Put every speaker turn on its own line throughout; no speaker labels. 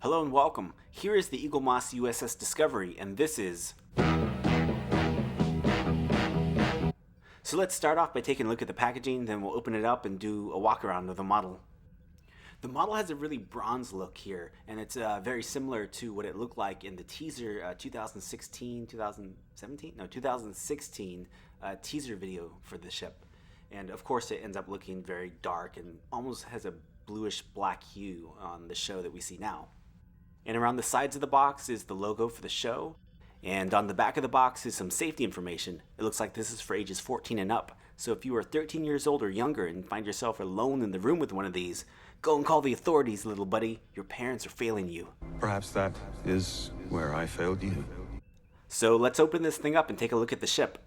Hello and welcome. Here is the Eaglemoss USS Discovery, and this is... So let's start off by taking a look at the packaging, then we'll open it up and do a walk around of the model. The model has a really bronze look here, and it's very similar to what it looked like in the teaser 2016 teaser video for the ship. And of course it ends up looking very dark and almost has a bluish black hue on the show that we see now. And around the sides of the box is the logo for the show, and on the back of the box is some safety information. It looks like this is for ages 14 and up, so if you are 13 years old or younger and find yourself alone in the room with one of these, go and call the authorities, little buddy. Your parents are failing you.
Perhaps that is where I failed you.
So let's open this thing up and take a look at the ship.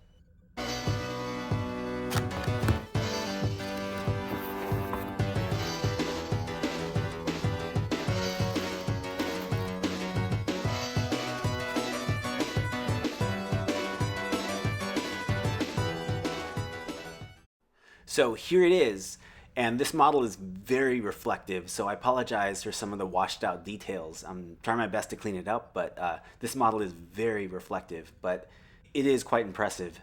So here it is, and this model is very reflective, so I apologize for some of the washed out details. I'm trying my best to clean it up, but this model is very reflective, but it is quite impressive.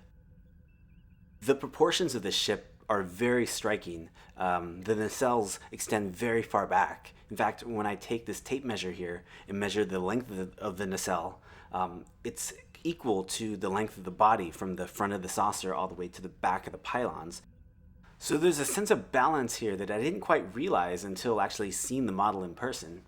The proportions of this ship are very striking. The nacelles extend very far back. In fact, when I take this tape measure here and measure the length of the nacelle, it's equal to the length of the body from the front of the saucer all the way to the back of the pylons. So there's a sense of balance here that I didn't quite realize until actually seeing the model in person.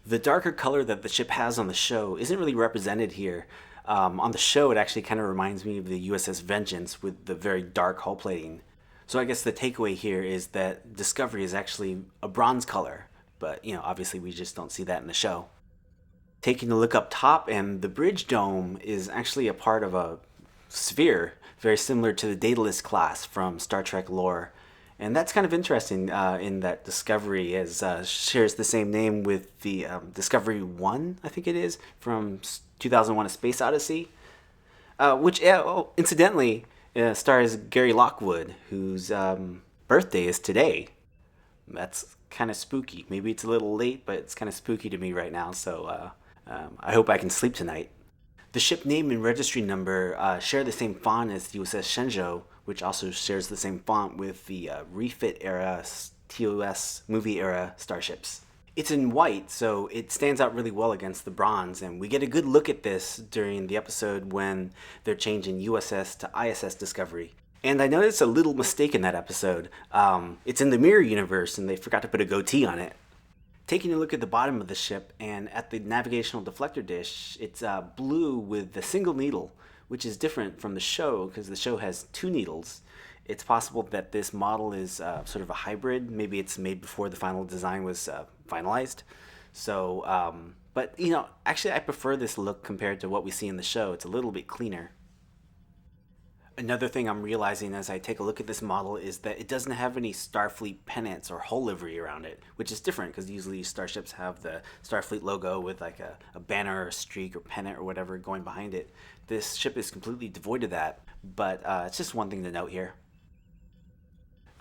The darker color that the ship has on the show isn't really represented here. On the show it actually kind of reminds me of the USS Vengeance with the very dark hull plating. So I guess the takeaway here is that Discovery is actually a bronze color, but obviously we just don't see that in the show. Taking a look up top, and the bridge dome is actually a part of a sphere, very similar to the Daedalus class from Star Trek lore. And that's kind of interesting in that Discovery shares the same name with the Discovery 1, I think it is, from 2001 A Space Odyssey, which incidentally stars Gary Lockwood, whose birthday is today. That's kind of spooky. Maybe it's a little late, but it's kind of spooky to me right now, so I hope I can sleep tonight. The ship name and registry number share the same font as the USS Shenzhou, which also shares the same font with the refit era TOS movie era starships. It's in white, so it stands out really well against the bronze, and we get a good look at this during the episode when they're changing USS to ISS Discovery. And I noticed a little mistake in that episode. It's in the mirror universe, and they forgot to put a goatee on it. Taking a look at the bottom of the ship and at the navigational deflector dish, it's blue with a single needle, which is different from the show because the show has two needles. It's possible that this model is sort of a hybrid. Maybe it's made before the final design was finalized. So, but actually I prefer this look compared to what we see in the show. It's a little bit cleaner. Another thing I'm realizing as I take a look at this model is that it doesn't have any Starfleet pennants or hull livery around it, which is different because usually starships have the Starfleet logo with like a banner or a streak or pennant or whatever going behind it. This ship is completely devoid of that, but it's just one thing to note here.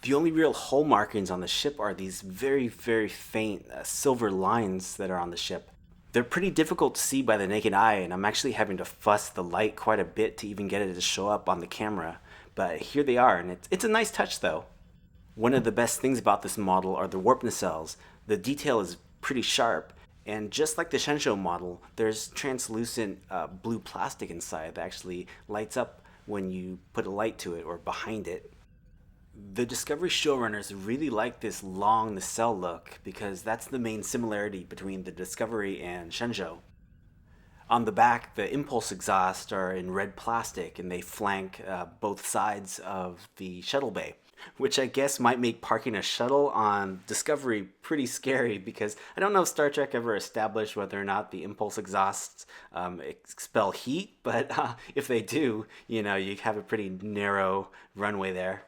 The only real hull markings on the ship are these very, very faint silver lines that are on the ship. They're pretty difficult to see by the naked eye, and I'm actually having to fuss the light quite a bit to even get it to show up on the camera. But here they are, and it's a nice touch though. One of the best things about this model are the warp nacelles. The detail is pretty sharp, and just like the Shenzhou model, there's translucent blue plastic inside that actually lights up when you put a light to it or behind it. The Discovery showrunners really like this long nacelle look because that's the main similarity between the Discovery and Shenzhou. On the back, the impulse exhausts are in red plastic and they flank both sides of the shuttle bay, which I guess might make parking a shuttle on Discovery pretty scary because I don't know if Star Trek ever established whether or not the impulse exhausts expel heat, but if they do, you have a pretty narrow runway there.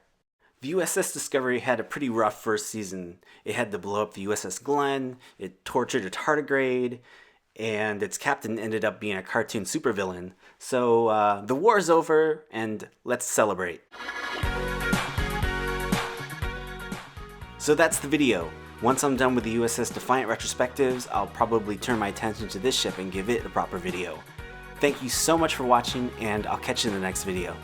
The USS Discovery had a pretty rough first season. It had to blow up the USS Glenn, it tortured a tardigrade, and its captain ended up being a cartoon supervillain. So the war's over, and let's celebrate. So that's the video. Once I'm done with the USS Defiant retrospectives, I'll probably turn my attention to this ship and give it a proper video. Thank you so much for watching, and I'll catch you in the next video.